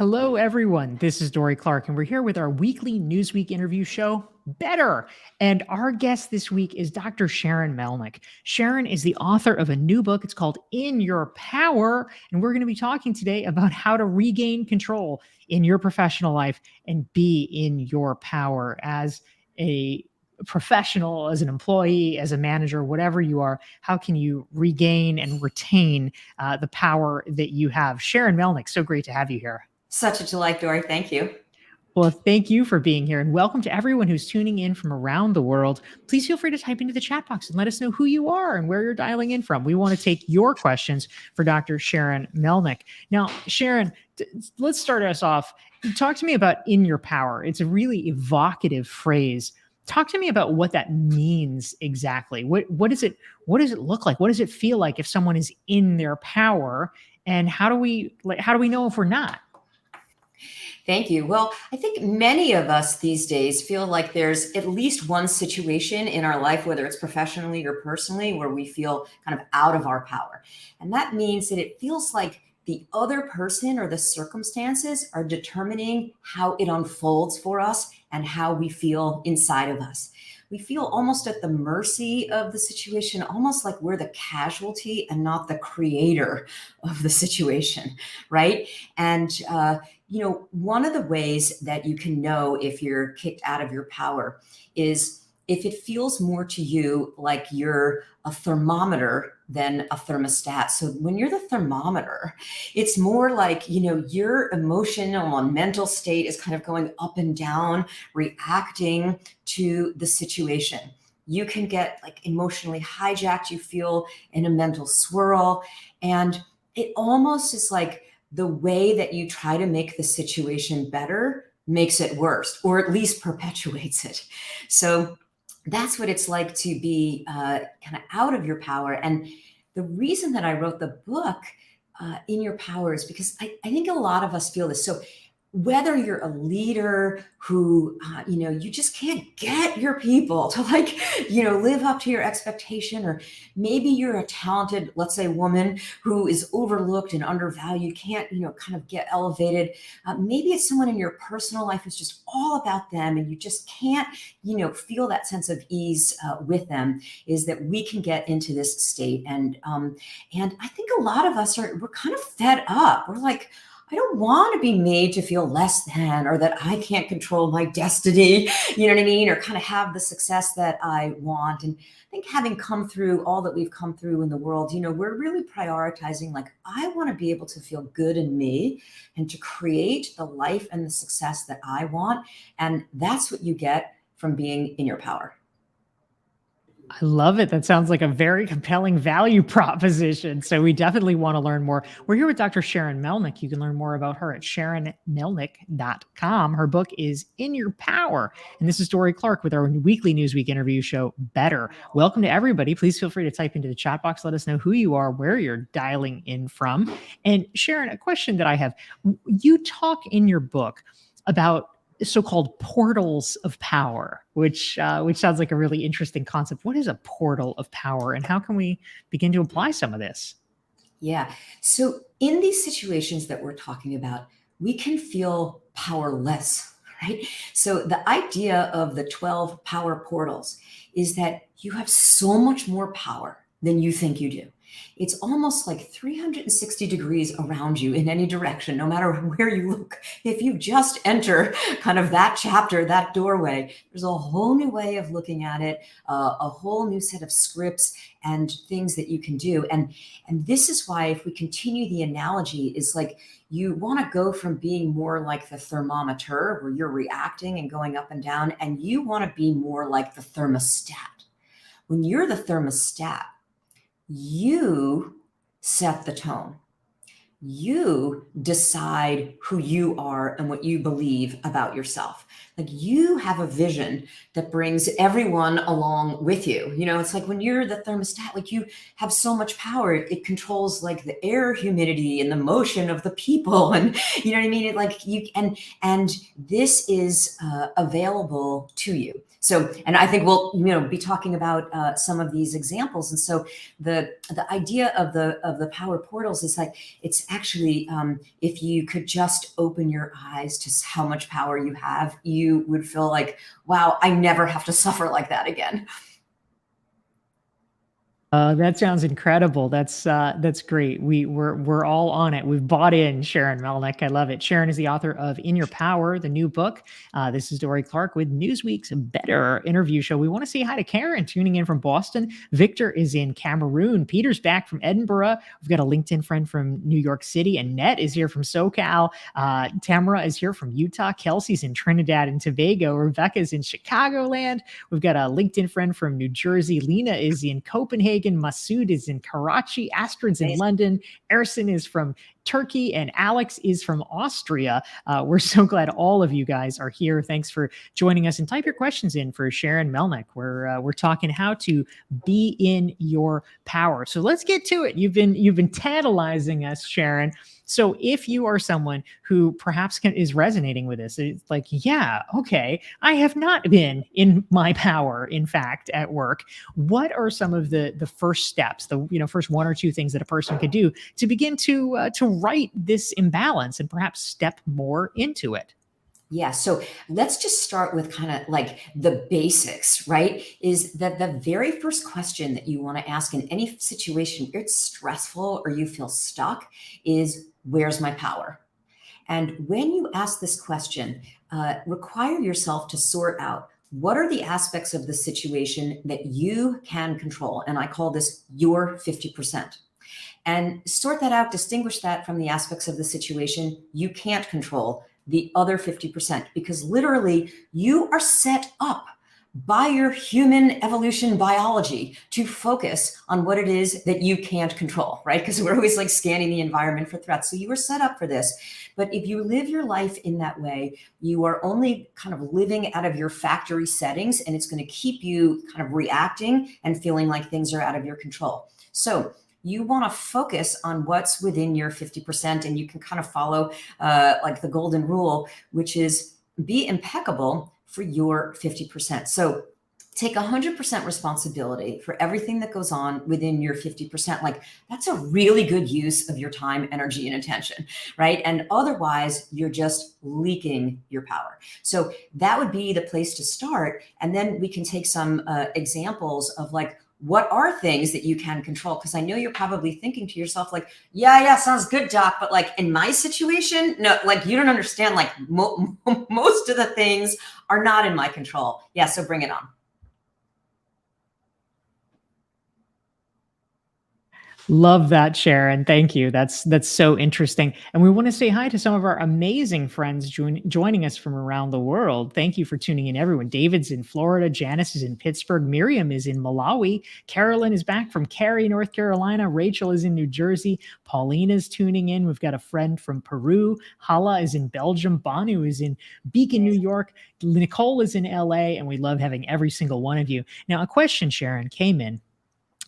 Hello, everyone. This is Dorie Clark, and we're here with our weekly Newsweek interview show, Better. And our guest this week is Dr. Sharon Melnick. Sharon is the author of a new book. It's called In Your Power. And we're going to be talking today about how to regain control in your professional life and be in your power as a professional, as an employee, as a manager, whatever you are. How can you regain and retain the power that you have? Sharon Melnick, so great to have you here. Such a delight, Dorie. Thank you. Well, thank you for being here, and welcome to everyone who's tuning in from around the world. Please feel free to type into the chat box and let us know who you are and where you're dialing in from. We want to take your questions for Dr. Sharon Melnick. Now, Sharon, let's start us off. Talk to me about in your power. It's a really evocative phrase. Talk to me about what that means exactly. What does it look like? What does it feel like if someone is in their power? And how do we know if we're not? Thank you. Well, I think many of us these days feel like there's at least one situation in our life, whether it's professionally or personally, where we feel kind of out of our power. And that means that it feels like the other person or the circumstances are determining how it unfolds for us and how we feel inside of us. We feel almost at the mercy of the situation, almost like we're the casualty and not the creator of the situation, right? And one of the ways that you can know if you're kicked out of your power is if it feels more to you like you're a thermometer than a thermostat. So when you're the thermometer, it's more like, your emotional and mental state is kind of going up and down, reacting to the situation. You can get like emotionally hijacked. You feel in a mental swirl. And it almost is like the way that you try to make the situation better makes it worse, or at least perpetuates it. So that's what it's like to be kind of out of your power. And the reason that I wrote the book, In Your Power, is because I think a lot of us feel this. So whether you're a leader who, you just can't get your people to live up to your expectation, or maybe you're a talented, let's say, woman who is overlooked and undervalued, can't, kind of get elevated. Maybe it's someone in your personal life who's just all about them and you just can't, feel that sense of ease with them, is that we can get into this state. And I think a lot of us we're kind of fed up. We're like, I don't want to be made to feel less than, or that I can't control my destiny, you know what I mean? Or kind of have the success that I want. And I think having come through all that we've come through in the world, we're really prioritizing, like, I want to be able to feel good in me and to create the life and the success that I want. And that's what you get from being in your power. I love it. That sounds like a very compelling value proposition. So we definitely want to learn more. We're here with Dr. Sharon Melnick. You can learn more about her at sharonmelnick.com. Her book is In Your Power. And this is Dorie Clark with our weekly Newsweek interview show, Better. Welcome to everybody. Please feel free to type into the chat box. Let us know who you are, where you're dialing in from. And Sharon, a question that I have. You talk in your book about so-called portals of power, which sounds like a really interesting concept. What is a portal of power, and how can we begin to apply some of this? Yeah. So in these situations that we're talking about, we can feel powerless, right? So the idea of the 12 power portals is that you have so much more power than you think you do. It's almost like 360 degrees around you in any direction, no matter where you look. If you just enter kind of that chapter, that doorway, there's a whole new way of looking at it, a whole new set of scripts and things that you can do. And this is why, if we continue the analogy, is like, you want to go from being more like the thermometer, where you're reacting and going up and down, and you want to be more like the thermostat. When you're the thermostat, you set the tone. You decide who you are and what you believe about yourself. Like, you have a vision that brings everyone along with you. It's like when you're the thermostat, like, you have so much power. It controls like the air humidity and the motion of the people. And you know what I mean? And this is available to you. So, and I think we'll, be talking about some of these examples. And so the idea of the power portals is like, it's actually, if you could just open your eyes to how much power you have, you would feel like, wow, I never have to suffer like that again. That sounds incredible. That's great. We're all on it. We've bought in, Sharon Melnick. I love it. Sharon is the author of In Your Power, the new book. This is Dorie Clark with Newsweek's Better interview show. We want to say hi to Karen tuning in from Boston. Victor is in Cameroon. Peter's back from Edinburgh. We've got a LinkedIn friend from New York City. Annette is here from SoCal. Tamara is here from Utah. Kelsey's in Trinidad and Tobago. Rebecca's in Chicagoland. We've got a LinkedIn friend from New Jersey. Lena is in Copenhagen. Masood is in Karachi. Astrid's in London. Ersin is from Turkey, and Alex is from Austria. We're so glad all of you guys are here. Thanks for joining us, and type your questions in for Sharon Melnick. We're talking how to be in your power. So let's get to it. You've been tantalizing us, Sharon. So if you are someone who perhaps is resonating with this, it's like, yeah, okay, I have not been in my power, in fact, at work. What are some of the first steps, the first one or two things that a person could do to begin to right this imbalance and perhaps step more into it? Yeah, so let's just start with kind of like the basics, right? Is that the very first question that you want to ask in any situation, it's stressful or you feel stuck, is where's my power? And when you ask this question, require yourself to sort out what are the aspects of the situation that you can control. And I call this your 50%. And sort that out, distinguish that from the aspects of the situation you can't control, the other 50%, because literally you are set up by your human evolution biology to focus on what it is that you can't control, right? Because we're always like scanning the environment for threats. So you were set up for this. But if you live your life in that way, you are only kind of living out of your factory settings, and it's going to keep you kind of reacting and feeling like things are out of your control. So you want to focus on what's within your 50%, and you can kind of follow like the golden rule, which is be impeccable for your 50%. So take 100% responsibility for everything that goes on within your 50%. Like that's a really good use of your time, energy, and attention, right? And otherwise you're just leaking your power. So that would be the place to start. And then we can take some examples of like, what are things that you can control? Because I know you're probably thinking to yourself, like, yeah, sounds good, Doc. But like in my situation, no, like you don't understand, like most of the things are not in my control. Yeah, so bring it on. Love that, Sharon. Thank you. That's so interesting. And we want to say hi to some of our amazing friends joining us from around the world. Thank you for tuning in, everyone. David's in Florida. Janice is in Pittsburgh. Miriam is in Malawi. Carolyn is back from Cary, North Carolina. Rachel is in New Jersey. Paulina is tuning in. We've got a friend from Peru. Hala is in Belgium. Banu is in Beacon, New York. Nicole is in LA. And we love having every single one of you. Now, a question, Sharon, came in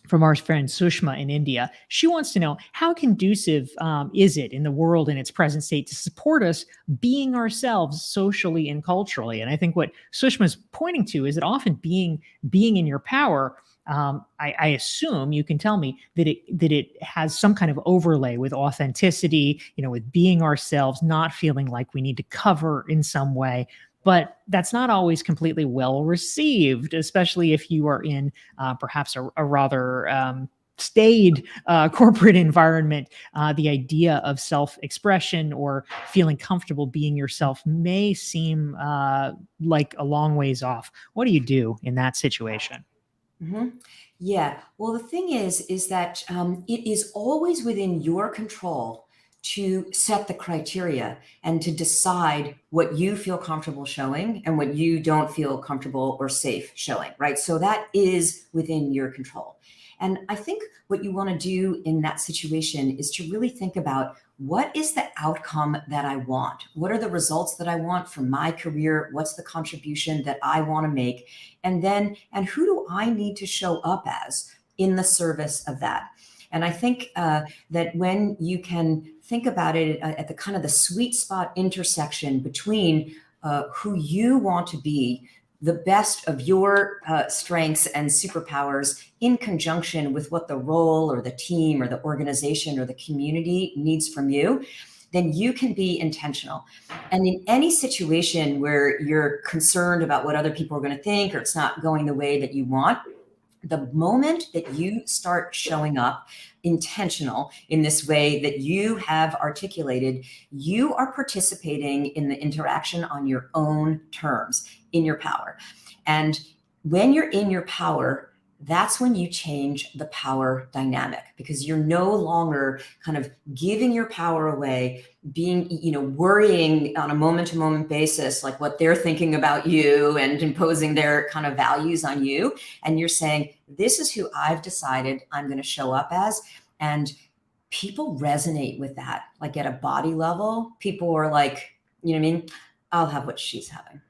from our friend Sushma in India. She wants to know, how conducive is it in the world in its present state to support us being ourselves socially and culturally? And I think what Sushma is pointing to is that often being in your power, I assume you can tell me that it has some kind of overlay with authenticity, with being ourselves, not feeling like we need to cover in some way. But that's not always completely well received, especially if you are in perhaps a rather staid corporate environment. The idea of self-expression or feeling comfortable being yourself may seem like a long ways off. What do you do in that situation? Mm-hmm. Yeah. Well, the thing is that it is always within your control to set the criteria and to decide what you feel comfortable showing and what you don't feel comfortable or safe showing, right? So that is within your control. And I think what you want to do in that situation is to really think about, what is the outcome that I want? What are the results that I want from my career? What's the contribution that I want to make? And who do I need to show up as in the service of that? And I think that when you can think about it at the kind of the sweet spot intersection between who you want to be the best of your strengths and superpowers in conjunction with what the role or the team or the organization or the community needs from you, then you can be intentional. And in any situation where you're concerned about what other people are going to think, or it's not going the way that you want, the moment that you start showing up intentional in this way that you have articulated, you are participating in the interaction on your own terms, in your power. And when you're in your power, that's when you change the power dynamic, because you're no longer kind of giving your power away, being, worrying on a moment-to-moment basis, like what they're thinking about you and imposing their kind of values on you. And you're saying, this is who I've decided I'm going to show up as. And people resonate with that. Like at a body level, people are like, you know what I mean? I'll have what she's having.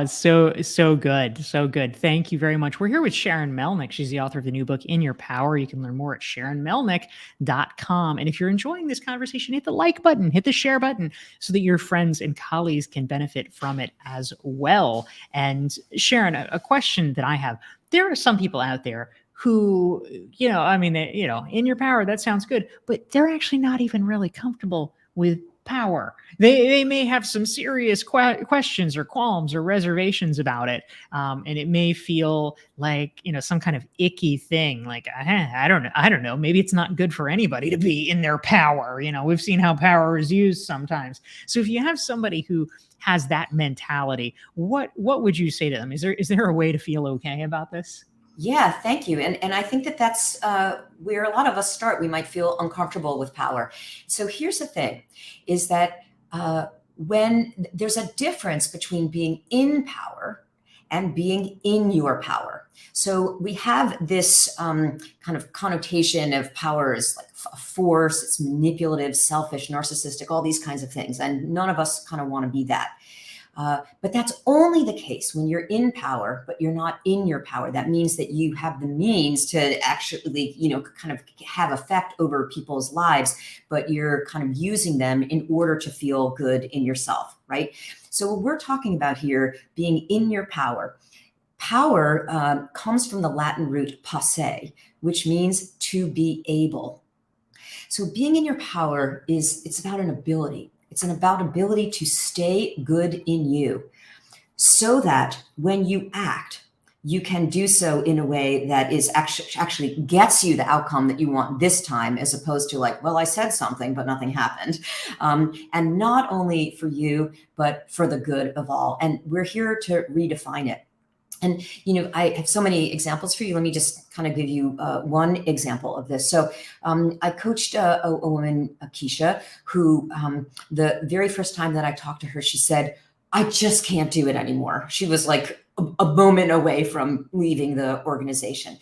So good. So good. Thank you very much. We're here with Sharon Melnick. She's the author of the new book, In Your Power. You can learn more at SharonMelnick.com. And if you're enjoying this conversation, hit the like button, hit the share button so that your friends and colleagues can benefit from it as well. And Sharon, a question that I have, there are some people out there who, in your power, that sounds good, but they're actually not even really comfortable with power. They may have some serious questions or qualms or reservations about it, and it may feel like some kind of icky thing. Like I don't know. Maybe it's not good for anybody to be in their power. We've seen how power is used sometimes. So if you have somebody who has that mentality, what would you say to them? Is there a way to feel okay about this? Yeah, thank you. And I think that that's where a lot of us start. We might feel uncomfortable with power. So here's the thing, is that when there's a difference between being in power and being in your power. So we have this kind of connotation of power as like a force, it's manipulative, selfish, narcissistic, all these kinds of things. And none of us kind of want to be that. But that's only the case when you're in power, but you're not in your power. That means that you have the means to actually, kind of have effect over people's lives, but you're kind of using them in order to feel good in yourself, right? So what we're talking about here, being in your power. Power comes from the Latin root posse, which means to be able. So being in your power it's about an ability. It's about ability to stay good in you so that when you act, you can do so in a way that is actually gets you the outcome that you want this time, as opposed to like, well, I said something, but nothing happened. And not only for you, but for the good of all. And we're here to redefine it. And, I have so many examples for you. Let me just kind of give you one example of this. So I coached a woman, Keisha, who the very first time that I talked to her, she said, I just can't do it anymore. She was like a moment away from leaving the organization.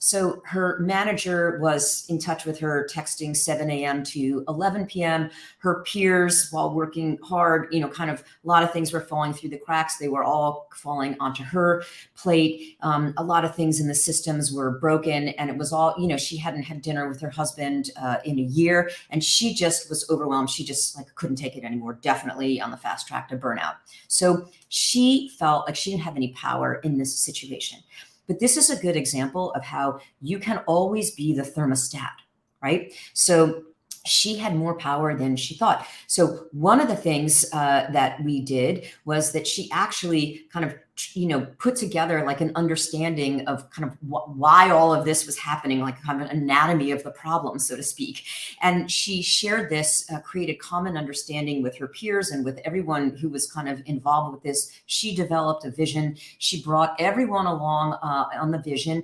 So her manager was in touch with her, texting 7 a.m. to 11 p.m. Her peers, while working hard, kind of a lot of things were falling through the cracks. They were all falling onto her plate. A lot of things in the systems were broken, and it was all, she hadn't had dinner with her husband in a year, and she just was overwhelmed. She just couldn't take it anymore, definitely on the fast track to burnout. So she felt like she didn't have any power in this situation. But this is a good example of how you can always be the thermostat, right? So she had more power than she thought. So one of the things that we did was that she actually kind of, put together like an understanding of kind of why all of this was happening, like kind of an anatomy of the problem, so to speak. And she shared this, created common understanding with her peers and with everyone who was kind of involved with this. She developed a vision. She brought everyone along on the vision,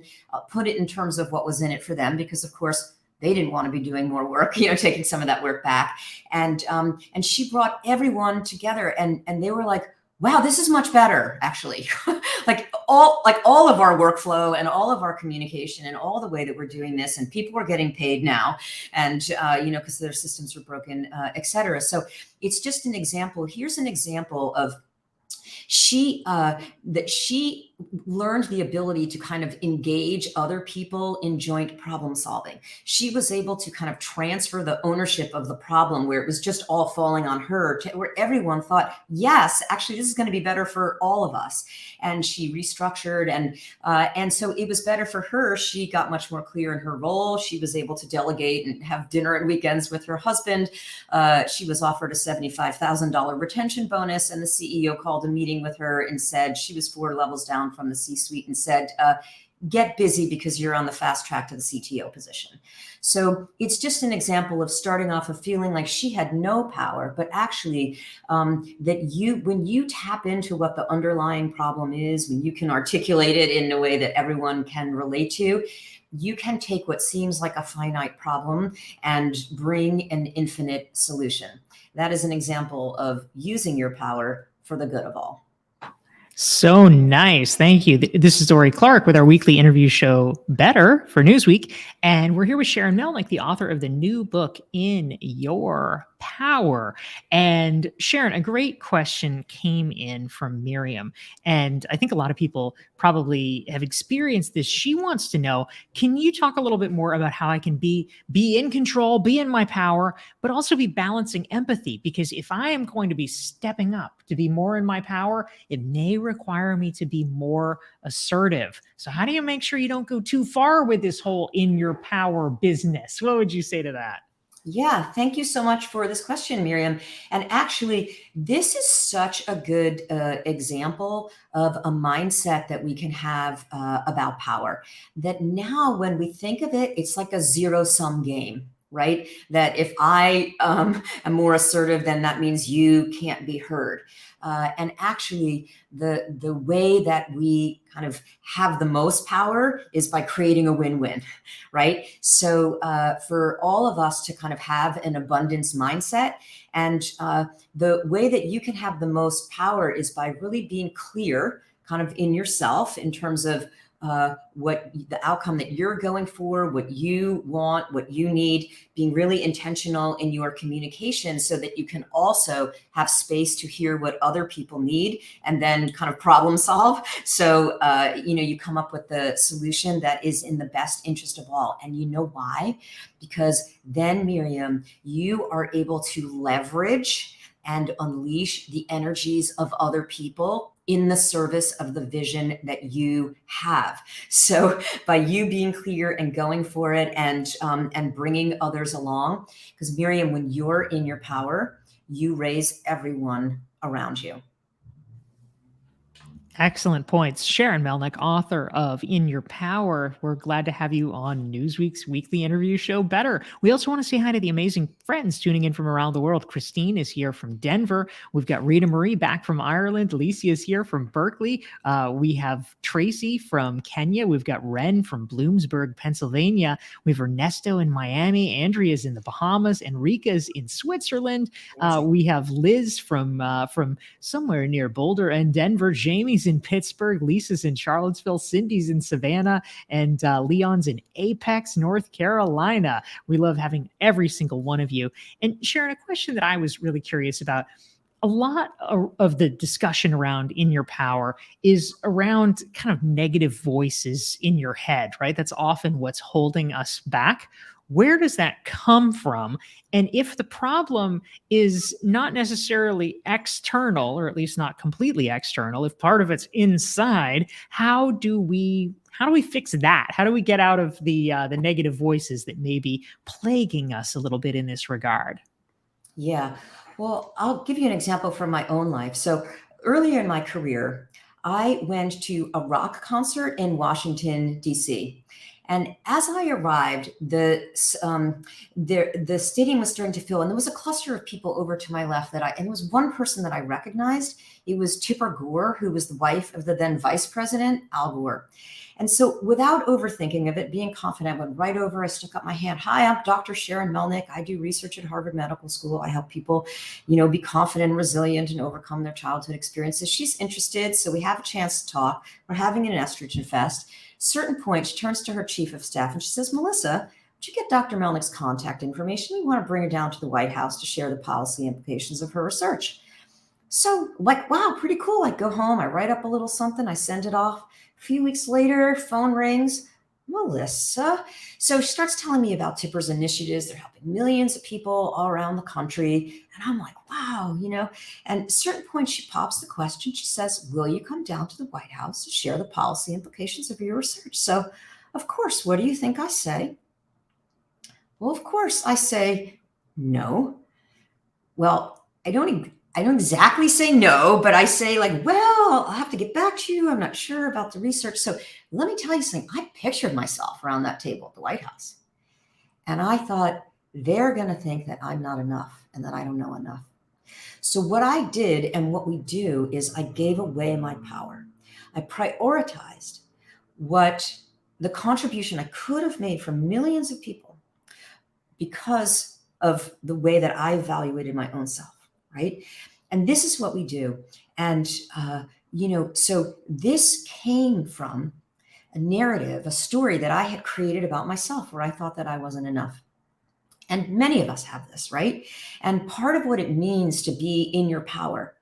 put it in terms of what was in it for them, because of course, they didn't want to be doing more work, taking some of that work back. And she brought everyone together, and they were like, wow, this is much better, actually. like all of our workflow and all of our communication and all the way that we're doing this, and people are getting paid now, and because their systems are broken, et cetera. So it's just an example. Here's an example of she learned the ability to kind of engage other people in joint problem solving. She was able to kind of transfer the ownership of the problem where it was just all falling on her, to where everyone thought, yes, actually, this is going to be better for all of us. And she restructured, and so it was better for her. She got much more clear in her role. She was able to delegate and have dinner and weekends with her husband. She was offered a $75,000 retention bonus, and the CEO called a meeting with her and said, she was 4 levels down from the C-suite, and said, get busy because you're on the fast track to the CTO position. So it's just an example of starting off of feeling like she had no power, but actually when you tap into what the underlying problem is, when you can articulate it in a way that everyone can relate to, you can take what seems like a finite problem and bring an infinite solution. That is an example of using your power for the good of all. So nice. Thank you. This is Dorie Clark with our weekly interview show, Better, for Newsweek. And we're here with Sharon Melnick, the author of the new book, In Your Power. And Sharon, a great question came in from Miriam. And I think a lot of people probably have experienced this. She wants to know, can you talk a little bit more about how I can be in control, be in my power, but also be balancing empathy? Because if I am going to be stepping up to be more in my power, it may require me to be more assertive. So how do you make sure you don't go too far with this whole in your power business? What would you say to that? Yeah, thank you so much for this question, Miriam. And actually, this is such a good example of a mindset that we can have about power. That now, when we think of it, it's like a zero-sum game, right? That if I am more assertive, then that means you can't be heard. And actually, the way that we kind of have the most power is by creating a win-win, right? So for all of us to kind of have an abundance mindset, and the way that you can have the most power is by really being clear kind of in yourself in terms of what the outcome that you're going for, what you want, what you need, being really intentional in your communication so that you can also have space to hear what other people need and then kind of problem solve. So, you come up with the solution that is in the best interest of all. And you know why? Because then, Miriam, you are able to leverage and unleash the energies of other people in the service of the vision that you have. So by you being clear and going for it and bringing others along, because Miriam, when you're in your power, you raise everyone around you. Excellent points. Sharon Melnick, author of In Your Power. We're glad to have you on Newsweek's weekly interview show, Better. We also want to say hi to the amazing friends tuning in from around the world. Christine is here from Denver. We've got Rita Marie back from Ireland. Alicia is here from Berkeley. We have Tracy from Kenya. We've got Ren from Bloomsburg, Pennsylvania. We have Ernesto in Miami. Andrea's in the Bahamas. Enrica's in Switzerland. We have Liz from somewhere near Boulder and Denver. Jamie's in Pittsburgh, Lisa's in Charlottesville, Cindy's in Savannah, and Leon's in Apex, North Carolina. We love having every single one of you. And Sharon, a question that I was really curious about. A lot of the discussion around In Your Power is around kind of negative voices in your head, right? That's often what's holding us back. Where does that come from? And if the problem is not necessarily external, or at least not completely external, if part of it's inside, how do we fix that? How do we get out of the negative voices that may be plaguing us a little bit in this regard? Yeah. Well, I'll give you an example from my own life. So earlier in my career, I went to a rock concert in Washington, D.C. And as I arrived, the stadium was starting to fill, and there was a cluster of people over to my left and there was one person that I recognized. It was Tipper Gore, who was the wife of the then Vice President, Al Gore. And so without overthinking of it, being confident, I went right over, I stuck up my hand. Hi, I'm Dr. Sharon Melnick. I do research at Harvard Medical School. I help people, be confident and resilient and overcome their childhood experiences. She's interested, so we have a chance to talk. We're having an estrogen fest. Certain point, she turns to her chief of staff and she says, Melissa, would you get Dr. Melnick's contact information? We want to bring her down to the White House to share the policy implications of her research. So, like, wow, pretty cool. I go home, I write up a little something, I send it off. A few weeks later, phone rings. Melissa. So she starts telling me about Tipper's initiatives. They're helping millions of people all around the country. And I'm like, wow, And at a certain point, she pops the question. She says, will you come down to the White House to share the policy implications of your research? So, of course, what do you think I say? Well, of course, I say, no. Well, I don't exactly say no, but I say like, well, I'll have to get back to you. I'm not sure about the research. So let me tell you something. I pictured myself around that table at the White House. And I thought, they're going to think that I'm not enough and that I don't know enough. So what I did and what we do is I gave away my power. I prioritized what the contribution I could have made for millions of people because of the way that I evaluated my own self, right? And this is what we do. And, so this came from a narrative, a story that I had created about myself where I thought that I wasn't enough. And many of us have this, right? And part of what it means to be in your power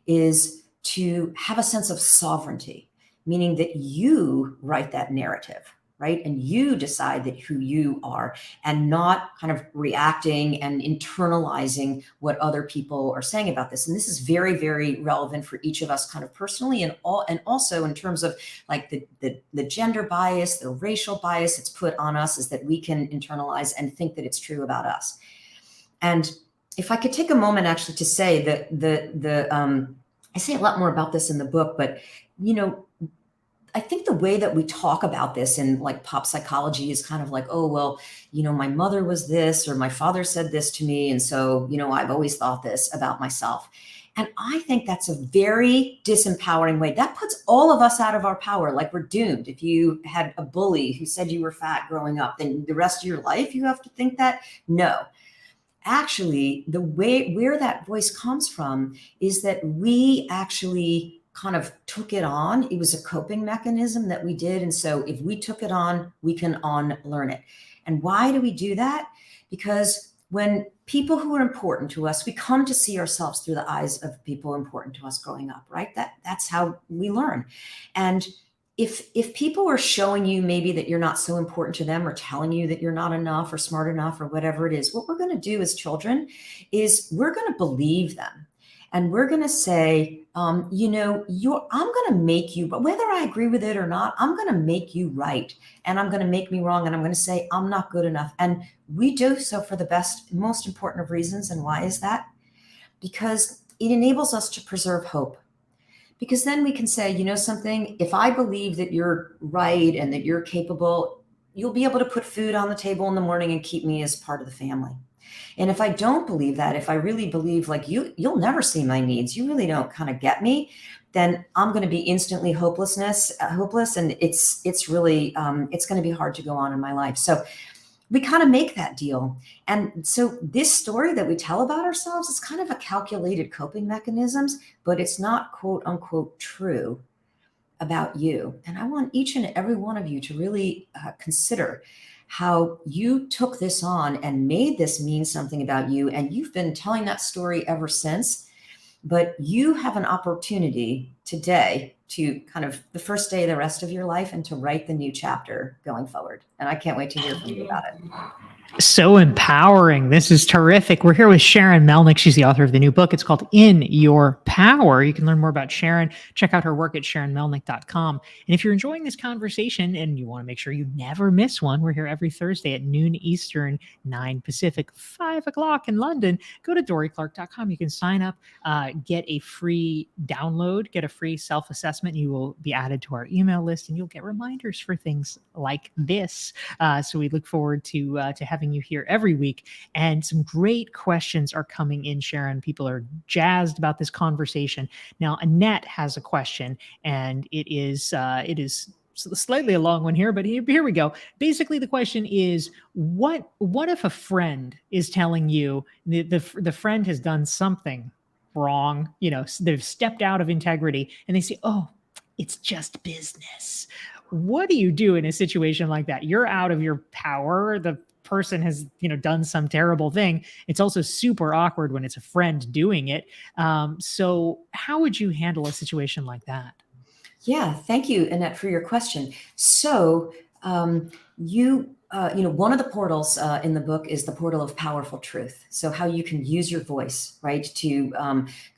is to have a sense of sovereignty, meaning that you write that narrative, right? And you decide that who you are and not kind of reacting and internalizing what other people are saying about this. And this is very, very relevant for each of us kind of personally and also in terms of like the gender bias, the racial bias it's put on us is that we can internalize and think that it's true about us. And if I could take a moment actually to say that I say a lot more about this in the book, but I think the way that we talk about this in like pop psychology is kind of like, oh, well, my mother was this or my father said this to me. And so, I've always thought this about myself. And I think that's a very disempowering way. That puts all of us out of our power. Like we're doomed. If you had a bully who said you were fat growing up, then the rest of your life, you have to think that. No. Actually, the way where that voice comes from is that we actually kind of took it on. It was a coping mechanism that we did. And so if we took it on, we can unlearn it. And why do we do that? Because when people who are important to us, we come to see ourselves through the eyes of people important to us growing up, right? That's how we learn. And if people are showing you maybe that you're not so important to them or telling you that you're not enough or smart enough or whatever it is, what we're going to do as children is we're going to believe them. And we're going to say, I'm going to make you, but whether I agree with it or not, I'm going to make you right. And I'm going to make me wrong. And I'm going to say, I'm not good enough. And we do so for the best, most important of reasons. And why is that? Because it enables us to preserve hope. Because then we can say, something, if I believe that you're right and that you're capable, you'll be able to put food on the table in the morning and keep me as part of the family. And if I don't believe that, if I really believe like you'll never see my needs, you really don't kind of get me, then I'm going to be instantly hopeless. And it's really, it's going to be hard to go on in my life. So we kind of make that deal. And so this story that we tell about ourselves is kind of a calculated coping mechanisms, but it's not quote unquote true about you. And I want each and every one of you to really consider how you took this on and made this mean something about you. And you've been telling that story ever since, but you have an opportunity today to kind of the first day of the rest of your life and to write the new chapter going forward. And I can't wait to hear from you about it. So empowering. This is terrific. We're here with Sharon Melnick. She's the author of the new book. It's called In Your Power. You can learn more about Sharon. Check out her work at sharonmelnick.com. And if you're enjoying this conversation and you want to make sure you never miss one, we're here every Thursday at noon Eastern, 9 Pacific, 5 o'clock in London. Go to dorieclark.com. You can sign up, get a free download, get a free self-assessment. You will be added to our email list and you'll get reminders for things like this. So we look forward to having you here every week. And some great questions are coming in, Sharon. People are jazzed about this conversation. Now, Annette has a question, and it is slightly a long one here, but here we go. Basically, the question is, what if a friend is telling you the friend has done something wrong, they've stepped out of integrity, and they say, oh, it's just business. What do you do in a situation like that? You're out of your power. The person has, done some terrible thing. It's also super awkward when it's a friend doing it. So how would you handle a situation like that? Yeah, thank you, Annette, for your question. So, one of the portals in the book is the portal of powerful truth. So, how you can use your voice, right, to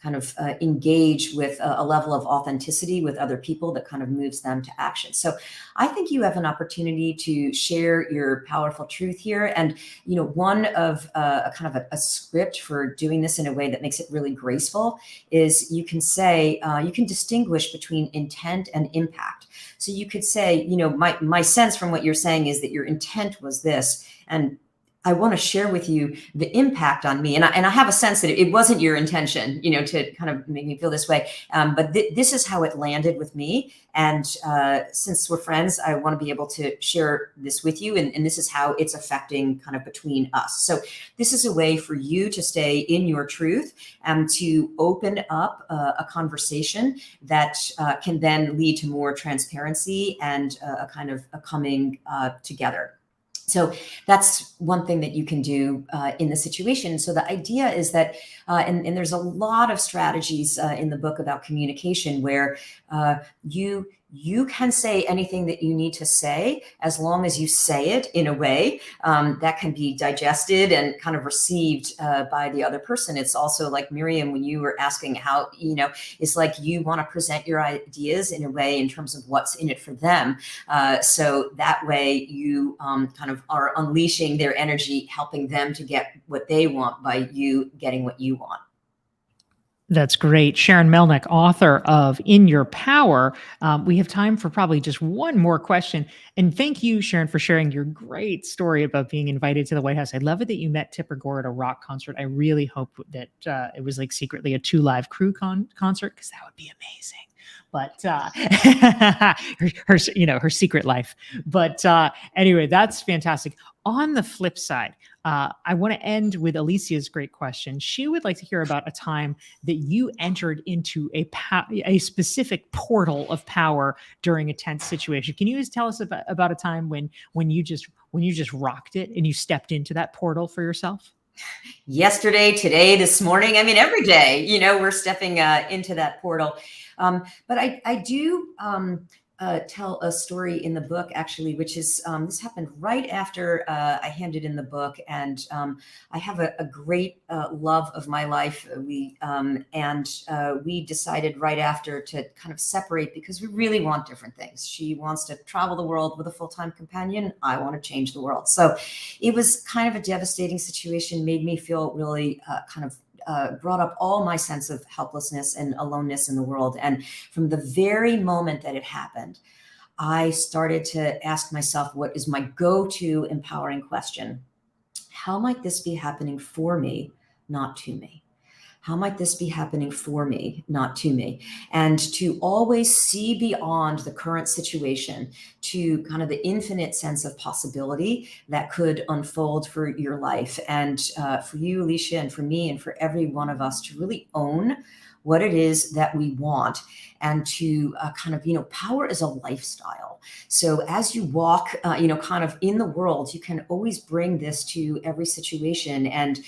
kind of engage with a level of authenticity with other people that kind of moves them to action. So, I think you have an opportunity to share your powerful truth here. And, one of a kind of a script for doing this in a way that makes it really graceful is you can say, you can distinguish between intent and impact. So you could say, my sense from what you're saying is that your intent was this, and I want to share with you the impact on me. And I have a sense that it wasn't your intention, to kind of make me feel this way. But this is how it landed with me. And since we're friends, I want to be able to share this with you. And this is how it's affecting kind of between us. So this is a way for you to stay in your truth and to open up a conversation that can then lead to more transparency and a kind of a coming together. So that's one thing that you can do in the situation. So the idea is that, and there's a lot of strategies in the book about communication where you can say anything that you need to say as long as you say it in a way that can be digested and kind of received by the other person. It's also like Miriam, when you were asking how, it's like you want to present your ideas in a way in terms of what's in it for them. So that way you kind of are unleashing their energy, helping them to get what they want by you getting what you want. That's great. Sharon Melnick, author of In Your Power. We have time for probably just one more question. And thank you, Sharon, for sharing your great story about being invited to the White House. I love it that you met Tipper Gore at a rock concert. I really hope that it was like secretly a 2 Live Crew concert, because that would be amazing. But her secret life. But anyway, that's fantastic. On the flip side, I want to end with Alicia's great question. She would like to hear about a time that you entered into a specific portal of power during a tense situation. Can you just tell us about a time when you just rocked it and you stepped into that portal for yourself? Yesterday, today, this morning. I mean, every day, we're stepping into that portal. But I do tell a story in the book, actually, which is this happened right after I handed in the book. And I have a great love of my life. We decided right after to kind of separate because we really want different things. She wants to travel the world with a full-time companion. I want to change the world. So it was kind of a devastating situation, made me feel really kind of brought up all my sense of helplessness and aloneness in the world. And from the very moment that it happened, I started to ask myself, what is my go-to empowering question? How might this be happening for me, not to me? How might this be happening for me, not to me? And to always see beyond the current situation to kind of the infinite sense of possibility that could unfold for your life. And for you, Alicia, and for me, and for every one of us to really own what it is that we want, and to kind of, power is a lifestyle. So as you walk, kind of in the world, you can always bring this to every situation. And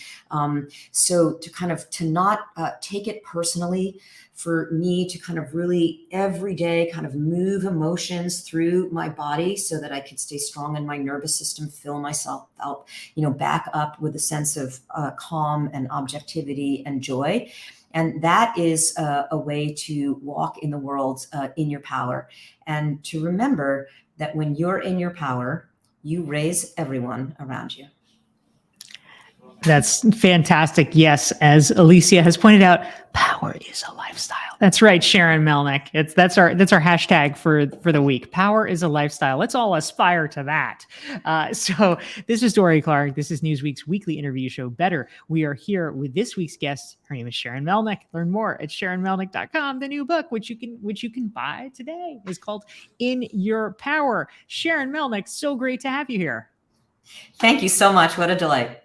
so to kind of, to not take it personally, for me to kind of really every day kind of move emotions through my body so that I could stay strong in my nervous system, fill myself out, back up with a sense of calm and objectivity and joy. And that is a way to walk in the world in your power. And to remember that when you're in your power, you raise everyone around you. That's fantastic. Yes, as Alicia has pointed out, power is a lifestyle. That's right, Sharon Melnick. That's our hashtag for the week. Power is a lifestyle. Let's all aspire to that. So this is Dorie Clark. This is Newsweek's weekly interview show, Better. We are here with this week's guest. Her name is Sharon Melnick. Learn more at SharonMelnick.com. The new book, which you can buy today, is called In Your Power. Sharon Melnick, so great to have you here. Thank you so much. What a delight.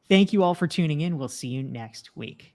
Thank you all for tuning in. We'll see you next week.